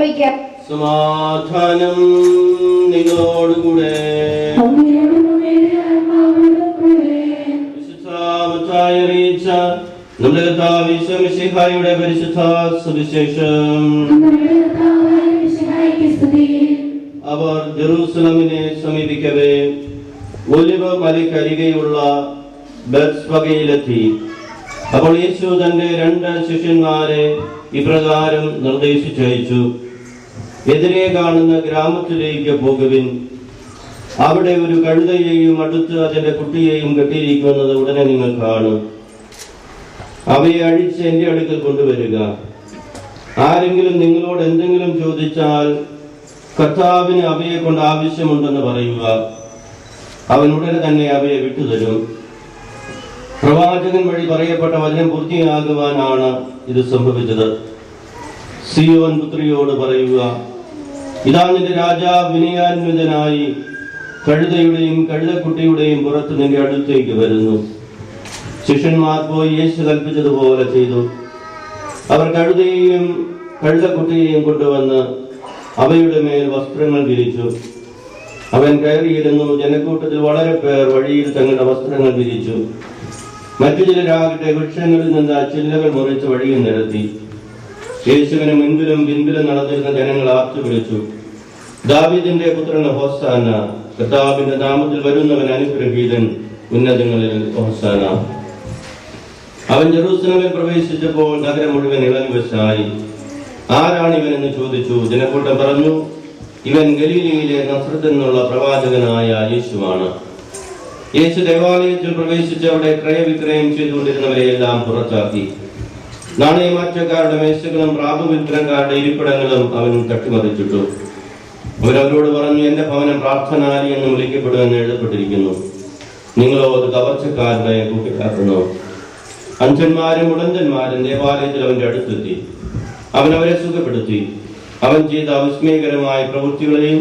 ശ്രമിക്കാം. സമാധാനം നിങ്ങളോടുകൂടെ. അറിയിച്ച നമ്മുടെ കർത്താവ് ഈശോ മിശിഹായുടെ പരിശുദ്ധ സുവിശേഷം. അവർ ജെറൂസലമിനെ സമീപിക്കവേ ഒലിവ് മലയ്ക്കരികെയുള്ള ബെത്സ്ബഗയിലെത്തി. അപ്പോൾ യേശു തന്റെ 2 ശിഷ്യന്മാരെ ഇപ്രകാരം നിർദ്ദേശിച്ചയച്ചു: എതിരെ കാണുന്ന ഗ്രാമത്തിലേക്ക് പോകുവിൻ. അവിടെ ഒരു കഴുതയെയും അടുത്ത് അതിന്റെ കുട്ടിയെയും കെട്ടിയിരിക്കുന്നത് ഉടനെ നിങ്ങൾ കാണും. അവയെ അഴിച്ച് എന്റെ അടുക്കൽ കൊണ്ടുവരിക. ആരെങ്കിലും നിങ്ങളോട് എന്തെങ്കിലും ചോദിച്ചാൽ കർത്താവിന് അവയെ കൊണ്ട് ആവശ്യമുണ്ടെന്ന് പറയുക. അവൻ ഉടനെ തന്നെ അവയെ വിട്ടുതരും. പ്രവാചകൻ വഴി പറയപ്പെട്ട വചനം പൂർത്തിയാകുവാനാണ് ഇത് സംഭവിച്ചത്. സിയോൻ പുത്രിയോട് പറയുക, ഇതാ നിന്റെ രാജാവ് വിനയാന്വിതനായി കഴുതയുടെയും കഴുതക്കുട്ടിയുടെയും പുറത്ത് നിന്റെ അടുത്തേക്ക് വരുന്നു. ശിഷ്യന്മാർ പോയി യേശു കൽപ്പിച്ചതുപോലെ ചെയ്തു. അവർ കഴുതയെയും കഴുതക്കുട്ടിയെയും കൊണ്ടുവന്ന് അവയുടെ മേൽ വസ്ത്രങ്ങൾ വിരിച്ചു. അവൻ കയറിയിരുന്നു. ജനക്കൂട്ടത്തിൽ വളരെ പേർ വഴിയിൽ തങ്ങളുടെ വസ്ത്രങ്ങൾ വിരിച്ചു. മറ്റു ചിലരാകട്ടെ വൃക്ഷങ്ങളിൽ നിന്ന് ചില്ലകൾ മുറിച്ച് വഴിയിൽ നിരത്തി. യേശുവിന് മുൻപിലും പിൻപിലും നടന്നിരുന്ന ജനങ്ങൾ ആർത്തു വിളിച്ചു, ദാവീദിന്റെ പുത്രന് ഹോസാന, കർത്താവിന്റെ നാമത്തിൽ വരുന്നവൻ അനുഗ്രഹീതൻ, ഉന്നതങ്ങളിൽ ഹോസാന. അവൻ ജെറൂസലമിൽ പ്രവേശിച്ചപ്പോൾ നഗരം മുഴുവൻ ഇളനിവശായി. ആരാണ് ഇവനെന്ന് ചോദിച്ചു. ജനക്കൂട്ടം പറഞ്ഞു, ഇവൻ ഗലീലയിലെ നസ്രത്തിൽ നിന്നുള്ള പ്രവാചകനായ യേശുവാണ്. യേശു ദേവാലയത്തിൽ പ്രവേശിച്ച് അവിടെ ക്രയവിക്രയം ചെയ്തുകൊണ്ടിരുന്നവരെയെല്ലാം പുറത്താക്കി. നാണയമാറ്റക്കാരുടെ മേശകളും പ്രാപവിൽപ്പനക്കാരുടെ ഇരിപ്പിടങ്ങളും അവൻ തട്ടിമറിച്ചിട്ടു. അവരവരോട് പറഞ്ഞു, എന്റെ ഭവനം പ്രാർത്ഥനാലയം എന്ന് വിളിക്കപ്പെടുമെന്ന് എഴുതപ്പെട്ടിരിക്കുന്നു. നിങ്ങളോ അത് കവർച്ചക്കാരുടെ കൂട്ടിക്കാട്ടുന്നു. അന്ധന്മാരും മുടന്തന്മാരും ദേവാലയത്തിൽ അവന്റെ അടുത്തെത്തി. അവൻ അവരെ സുഖപ്പെടുത്തി. അവൻ ചെയ്ത അവിസ്മയകരമായ പ്രവൃത്തികളെയും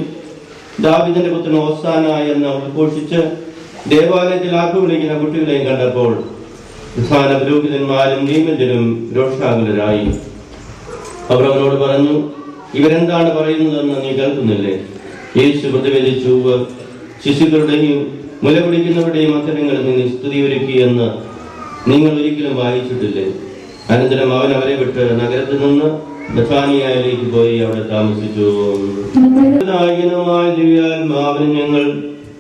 ദാവീദിന്റെ പുത്രൻ ഹോസാന എന്ന് ഉദ്ഘോഷിച്ച് ദേവാലയത്തിൽ ആർപ്പുവിളിക്കുന്ന കുട്ടികളെയും കണ്ടപ്പോൾ പ്രധാന പുരോഹിതന്മാരും നിയമജ്ഞരും രോഷാകുലരായി. അവർ അവനോട് പറഞ്ഞു, ഇവരെന്താണ് പറയുന്നതെന്ന് നീ കേൾക്കുന്നില്ലേ? യേശു പ്രതിവേദിച്ചു, ശിശുക്കളുടെയും മുലകുടിക്കുന്നവരുടെയും അത്തരങ്ങളിൽ നിന്ന് സ്തുതി ഒരുക്കിയെന്ന് നിങ്ങൾ ഒരിക്കലും വായിച്ചിട്ടില്ലേ? അനന്തരം അവൻ അവരെ വിട്ട് നഗരത്തിൽ നിന്ന് ബഥാനിയയിലേക്ക് പോയി അവിടെ താമസിച്ചു. ദിവ്യാത്മാവിന് ഞങ്ങൾ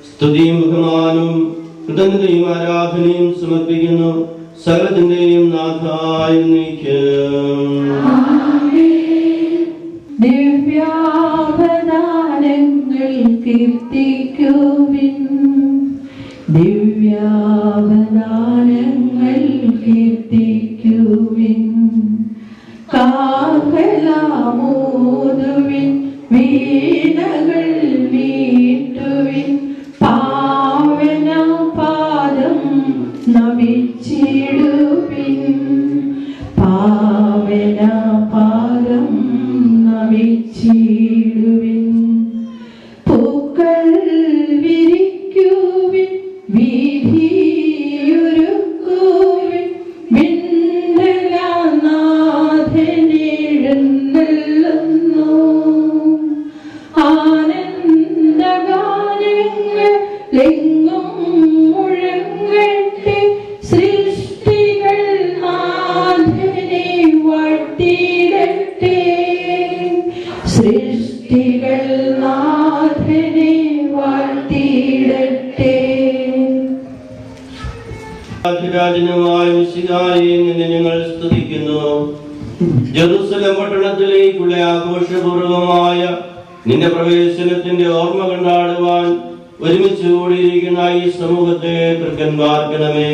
സ്തുതിയും ബഹുമാനവും കൃതജ്ഞതയും ആരാധനയും സമർപ്പിക്കുന്നു. സകലത്തിന്റെയും നാഥായ ദിവ്യാവതാരങ്ങൾ കീർത്തിക്കുവിൻ, ദിവ്യാവതാരങ്ങൾ കീർത്തിക്കുവിൻ. കാഹളമൂതുവിൻ, വീണകൾ മീട്ടുവിൻ, പാവന പാദം നമിച്ചിടുവിൻ, പാവന പാദം നമിച്ചിടുവിൻ. പൂക്കൾ വിരിക്കുവിൻ, വീതിയൊരുക്കുവിൻ, വിണ്ഡലനാഥനെഴുന്നള്ളുന്നു. ആനന്ദഗാനങ്ങൾ എങ്ങും മുഴങ്ങട്ടെ, സൃഷ്ടികൾ നാഥനെ വാഴ്ത്തിയിടട്ടെ, സൃഷ്ടികൾ നാഥനെ വാഴ്ത്തിയിടട്ടെ. രാജനുമായ മിശിഹായെ നിന്നെ ഞങ്ങൾ സ്തുതിക്കുന്നു. ജെറൂസലം പട്ടണത്തിലേക്കുള്ള ആഘോഷപൂർവമായ നിന്റെ പ്രവേശനത്തിന്റെ ഓർമ്മ കൊണ്ടാടുവാൻ ഒരുമിച്ച് കൂടിയിരിക്കുന്ന ഈ സമൂഹത്തെ തൃക്കൻപാർക്കണമേ.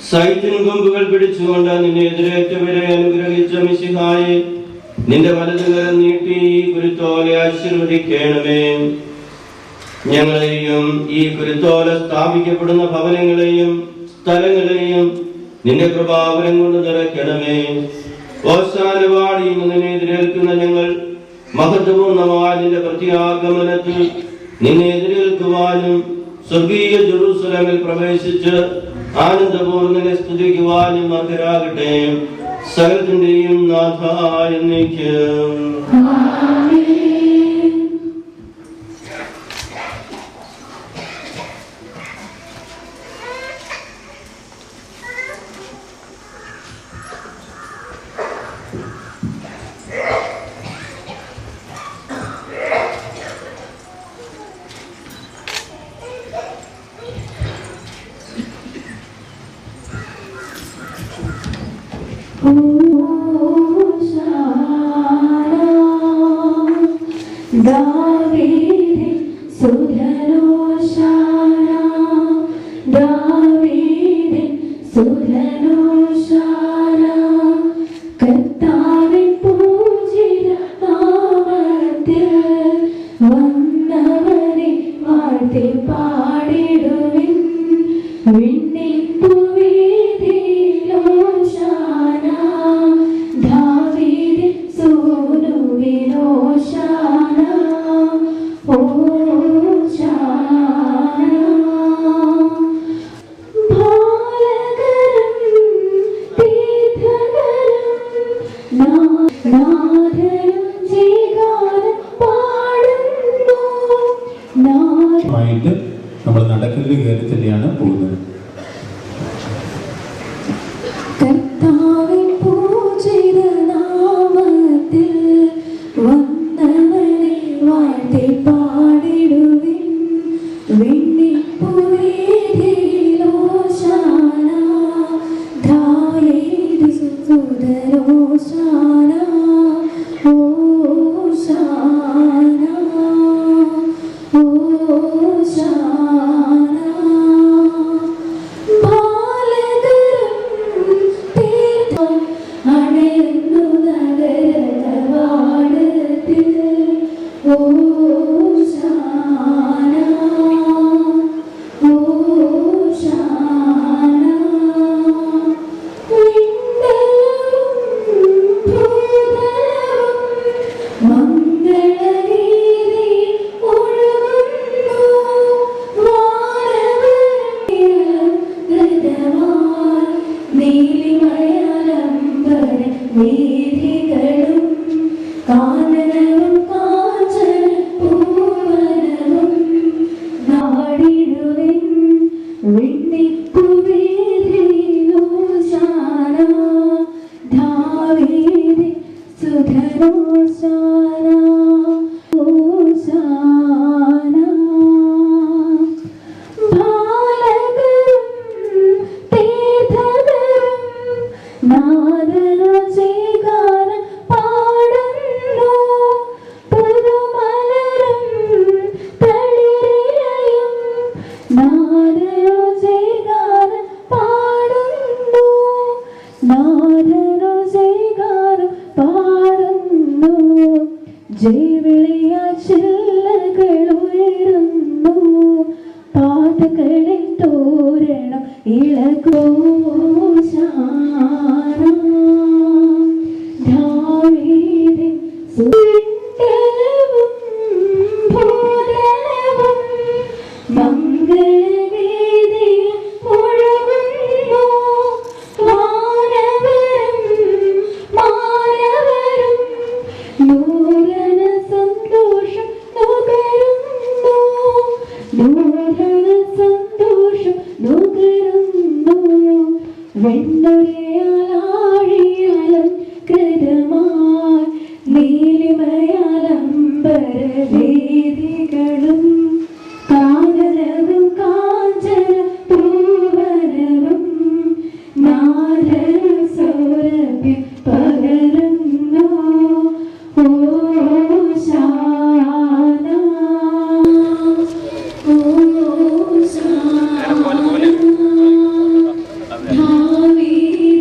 സൈത്തിൻ കൊമ്പുകൾ പിടിച്ചുകൊണ്ട് നിന്നെ എതിരേറ്റവരെ അനുഗ്രഹിച്ച മിശിഹായെ, നിന്റെ വലതുകരം നീട്ടി ഈ കുരുത്തോലെ ആശീർവദിക്കണമേ. ഞങ്ങളെയും ഈ കുരുത്തോല സ്ഥാപിക്കപ്പെടുന്ന ഭവനങ്ങളെയും സ്ഥലങ്ങളെയും നിന്റെ കൃപാവരം കൊണ്ട് നിറയ്ക്കണമേ. ഓശാനവാടി നിന്നെ എതിരേൽക്കുന്ന ഞങ്ങൾ മഹത്വപൂർണമായ നിന്റെ പ്രത്യാഗമനത്തിൽ നിന്നെ എതിരേൽക്കുവാനും സ്വർഗീയ ജെറൂസലമിൽ പ്രവേശിച്ച് ആനന്ദപൂർണ്ണനെ സ്തുതിക്കുവാനും അർഹരാകട്ടെ. സകലത്തിന്റെയും നാഥ എന്നേക്കും. നമ്മൾ നടക്കലിൽ കയറി തന്നെയാണ് പോകുന്നത്. David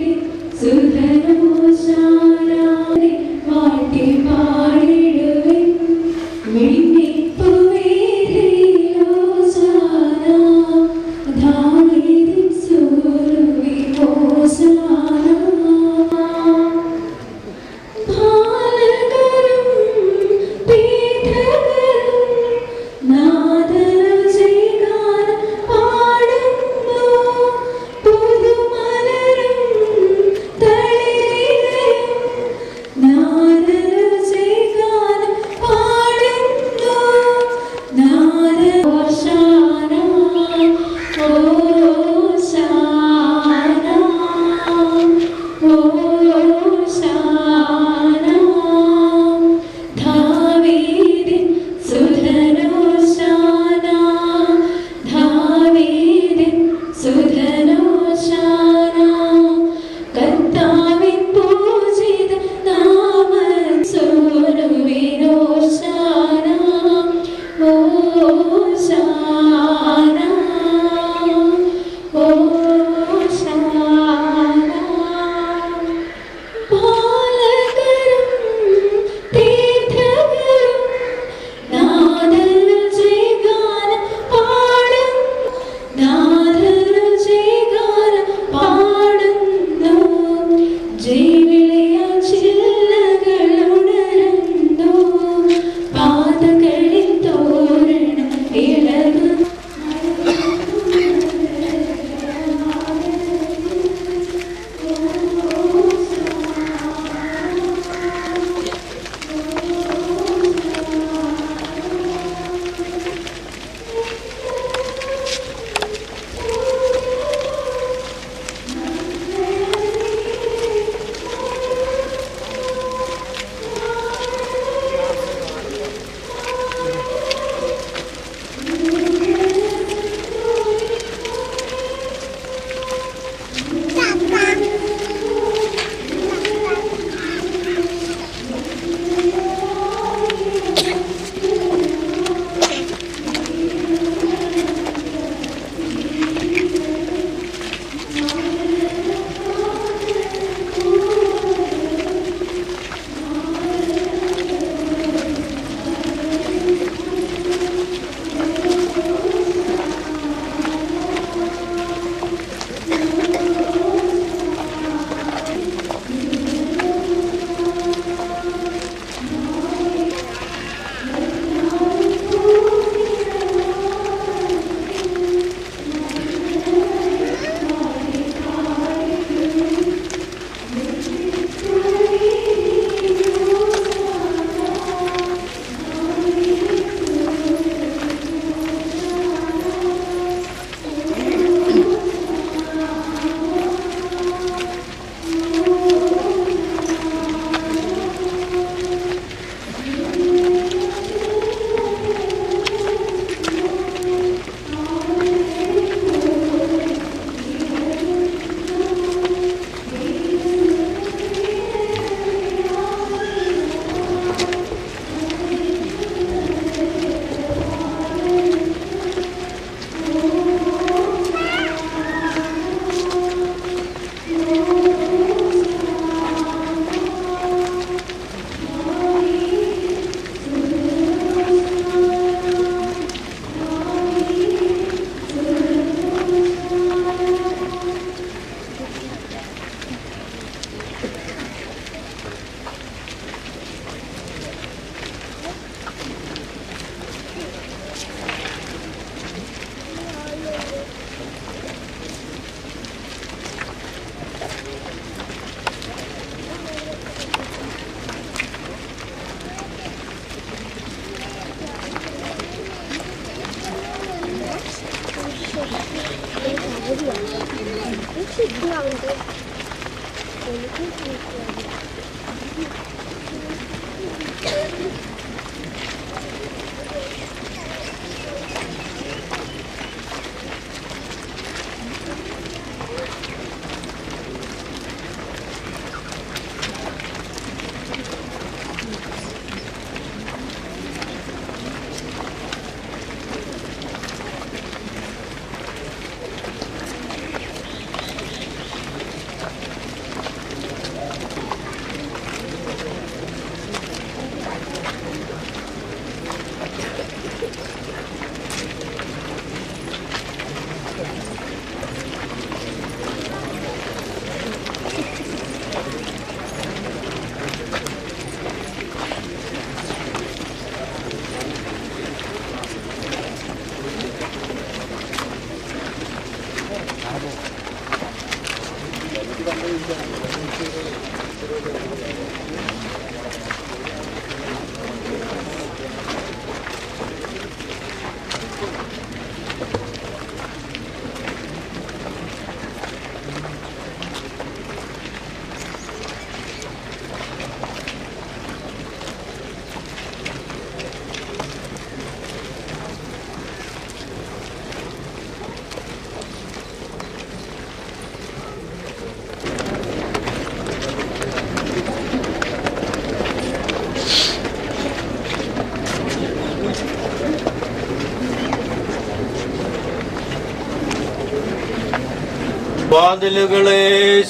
വാതിലുകളെ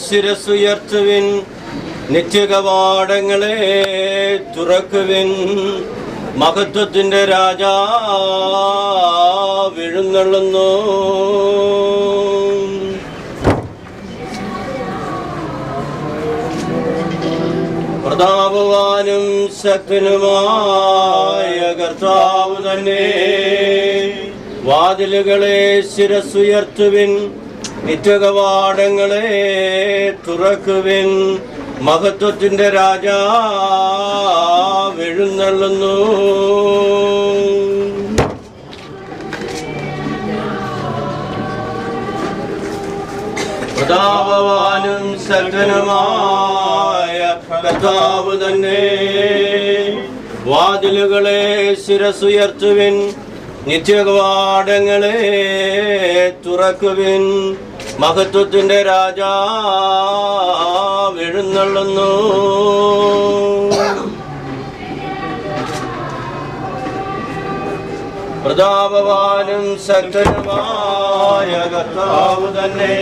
ശിരസുയർത്തുവിൻ, നിത്യകവാടങ്ങളെ തുറക്കുവിൻ. മഹത്വത്തിന്റെ രാജാ എഴുന്നള്ളുന്നു. പ്രതാപവാനും ശക്തനുമായ കർത്താവ് തന്നെ, വാതിലുകളെ ശിരസുയർത്തുവിൻ, നിത്യകവാടങ്ങളെ തുറക്കുവിൻ. മഹത്വത്തിന്റെ രാജാ എഴുന്നള്ളുന്നു. പ്രതാപവാനും ശക്തനുമായ കർത്താവ് തന്നെ, വാതിലുകളെ ശിരസുയർത്തുവിൻ, നിത്യകവാടങ്ങളെ തുറക്കുവിൻ. മഹത്വത്തിന്റെ രാജാ എഴുന്നള്ളുന്നു. പ്രതാപവാനും ശക്തനുമായ കർത്താവ് തന്നെ,